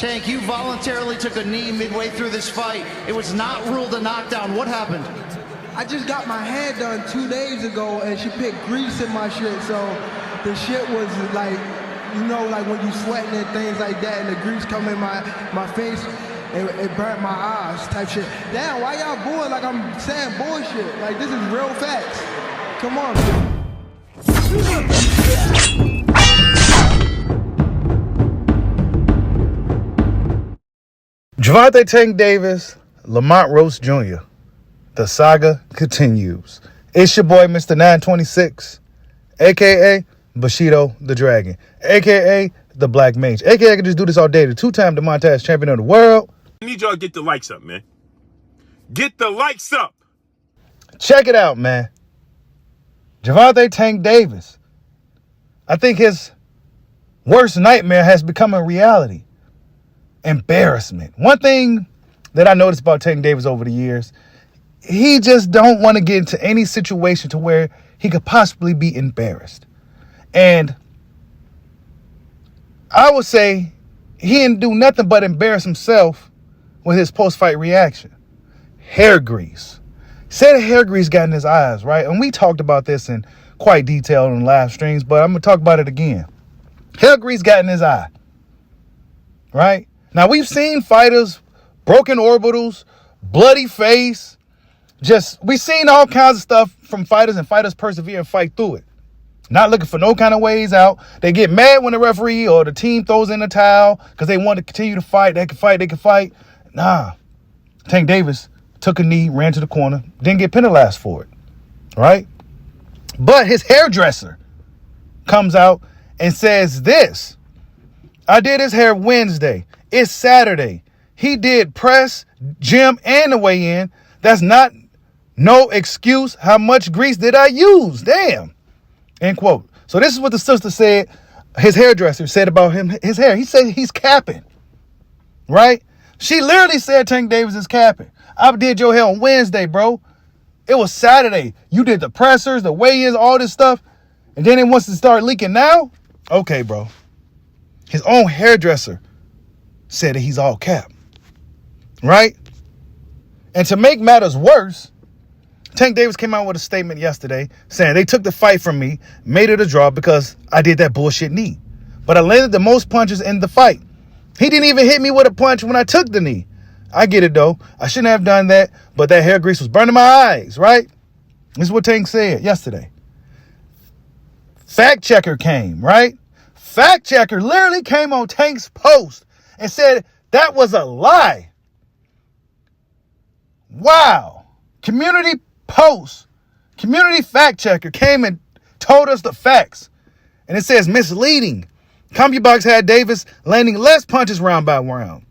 Tank, you voluntarily took a knee midway through this fight. It was not ruled a knockdown. What happened? I just got my hair done 2 days ago, and she put grease in my shit, so the shit was like, you know, like when you sweating and things like that, and the grease come in my face, it burnt my eyes type shit. Damn, why y'all booing like I'm saying bullshit? Like, this is real facts. Come on. Gervonta Tank Davis, Lamont Roach Jr. The saga continues. It's your boy, Mr. 926, a.k.a. Bushido the Dragon, a.k.a. the Black Mage, a.k.a. I can just do this all day. The two-time Demontage champion of the world. I need y'all to get the likes up, man. Get the likes up. Check it out, man. Gervonta Tank Davis. I think his worst nightmare has become a reality. Embarrassment. One thing that I noticed about Tank Davis over the years, he just don't want to get into any situation to where he could possibly be embarrassed. And I would say he didn't do nothing but embarrass himself with his post-fight reaction. Hair grease. Said hair grease got in his eyes, right? And we talked about this in quite detail on live streams, but I'm going to talk about it again. Hair grease got in his eye, right? Now, we've seen fighters, broken orbitals, bloody face. We've seen all kinds of stuff from fighters, and fighters persevere and fight through it. Not looking for no kind of ways out. They get mad when the referee or the team throws in the towel because they want to continue to fight. They can fight. Nah. Tank Davis took a knee, ran to the corner, didn't get penalized for it, right? But his hairdresser comes out and says this. I did his hair Wednesday. It's Saturday. He did press, gym, and the weigh-in. That's not no excuse. How much grease did I use? Damn. End quote. So this is what the sister said, his hairdresser said about him, his hair. He said he's capping, right? She literally said Tank Davis is capping. I did your hair on Wednesday, bro. It was Saturday. You did the pressers, the weigh-ins, all this stuff, and then it wants to start leaking now? Okay, bro. His own hairdresser said that he's all cap, right? And to make matters worse, Tank Davis came out with a statement yesterday saying they took the fight from me, made it a draw because I did that bullshit knee. But I landed the most punches in the fight. He didn't even hit me with a punch when I took the knee. I get it, though. I shouldn't have done that, but that hair grease was burning my eyes, right? This is what Tank said yesterday. Fact checker came, right? Fact checker literally came on Tank's post and said that was a lie. Wow. Community post, community fact checker came and told us the facts. And it says misleading. CompuBox had Davis landing less punches round by round.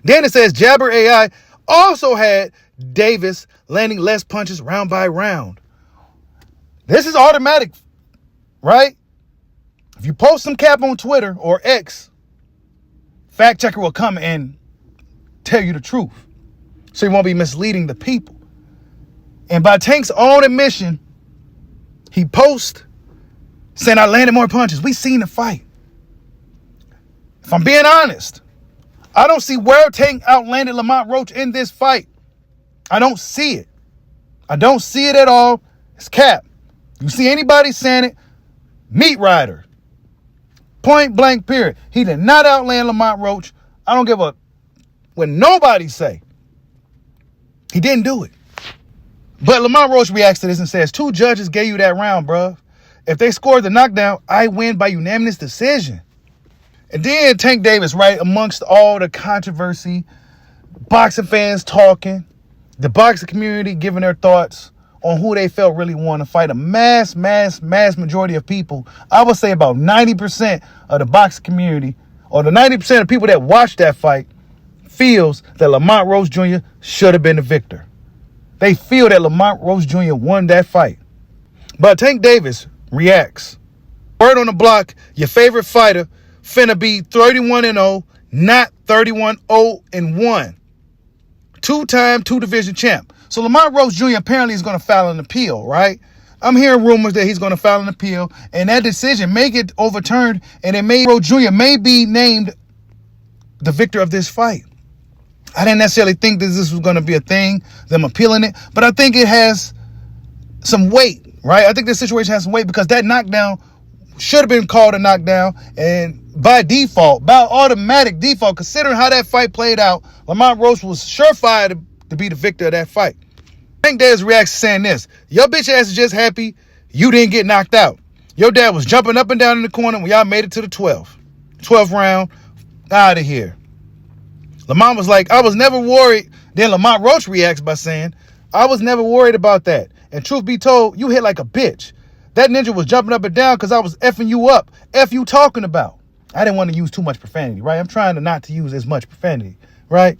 Then it says Jabber AI also had Davis landing less punches round by round. This is automatic, right? If you post some cap on Twitter or X, fact checker will come and tell you the truth. So you won't be misleading the people. And by Tank's own admission, he posts saying I landed more punches. We seen the fight. If I'm being honest, I don't see where Tank outlanded Lamont Roach in this fight. I don't see it. I don't see it at all. It's cap. You see anybody saying it? Meat Rider. Point blank period. He did not outland Lamont Roach. I don't give a what nobody say. He didn't do it. But Lamont Roach reacts to this and says, 2 judges gave you that round, bruh. If they scored the knockdown, I win by unanimous decision. And then Tank Davis, right, amongst all the controversy, boxing fans talking, the boxing community giving their thoughts on who they felt really won to fight, a mass majority of people, I would say about 90% of the boxing community, or the 90% of people that watched that fight, feels that Lamont Roach Jr. should have been the victor. They feel that Lamont Roach Jr. won that fight. But Tank Davis reacts. Word on the block, your favorite fighter finna be 31-0, not 31-0-1. 2-time, 2-division champ. So Lamont Roach Jr. apparently is going to file an appeal, right? I'm hearing rumors that he's going to file an appeal, and that decision may get overturned, and Roach Jr. may be named the victor of this fight. I didn't necessarily think that this was going to be a thing, them appealing it, but I think it has some weight, right? I think this situation has some weight because that knockdown should have been called a knockdown, and by default, by automatic default, considering how that fight played out, Lamont Roach was surefire to be the victor of that fight. Tank Davis reacts saying this: your bitch ass is just happy you didn't get knocked out. Your dad was jumping up and down in the corner when y'all made it to the 12th round. Out of here. Lamont was like, I was never worried. Then Lamont Roach reacts by saying, I was never worried about that. And truth be told, you hit like a bitch. That ninja was jumping up and down because I was effing you up. F you talking about. I didn't want to use too much profanity, right? I'm trying to not to use as much profanity, right?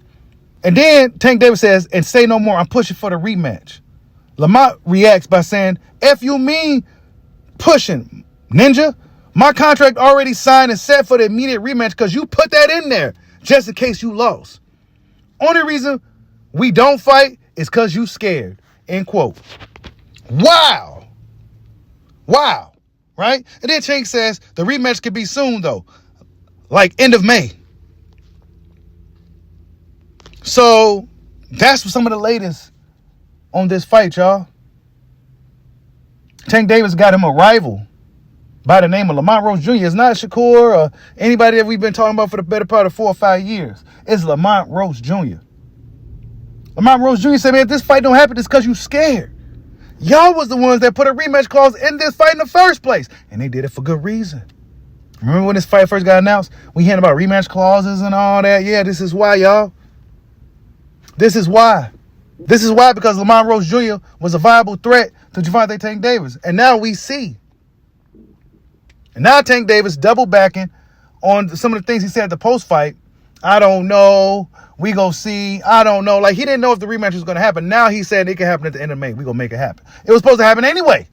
And then Tank Davis says, and say no more, I'm pushing for the rematch. Lamont reacts by saying, F you mean pushing, ninja? My contract already signed and set for the immediate rematch because you put that in there just in case you lost. Only reason we don't fight is because you scared, end quote. Wow. Wow. Right? And then Tank says the rematch could be soon, though. Like end of May. So that's some of the latest on this fight, y'all. Tank Davis got him a rival by the name of Lamont Roach Jr. It's not Shakur or anybody that we've been talking about for the better part of 4 or 5 years. It's Lamont Roach Jr. Lamont Roach Jr. said, man, if this fight don't happen, it's because you scared. Y'all was the ones that put a rematch clause in this fight in the first place. And they did it for good reason. Remember when this fight first got announced? We heard about rematch clauses and all that. Yeah, this is why, y'all. This is why. This is why, because Lamont Roach Jr. was a viable threat to Gervonta Tank Davis. And now we see. And now Tank Davis double backing on some of the things he said at the post-fight. I don't know. We go see. I don't know. Like, he didn't know if the rematch was going to happen. Now he said it can happen at the end of May. We're going to make it happen. It was supposed to happen anyway.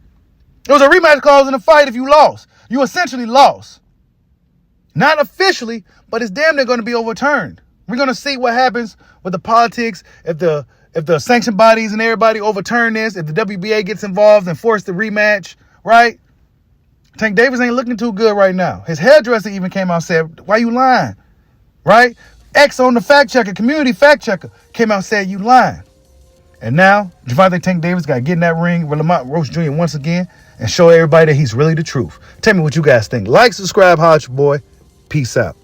It was a rematch clause in the fight if you lost. You essentially lost. Not officially, but it's damn near going to be overturned. We're going to see what happens with the politics if the sanction bodies and everybody overturn this, if the WBA gets involved and force the rematch, right? Tank Davis ain't looking too good right now. His hairdresser even came out and said, why you lying? Right? X on the fact checker, community fact checker, came out and said you lying. And now, Gervonta Tank Davis got to get in that ring with Lamont Roach Jr. once again and show everybody that he's really the truth. Tell me what you guys think. Like, subscribe, holla at your boy. Peace out.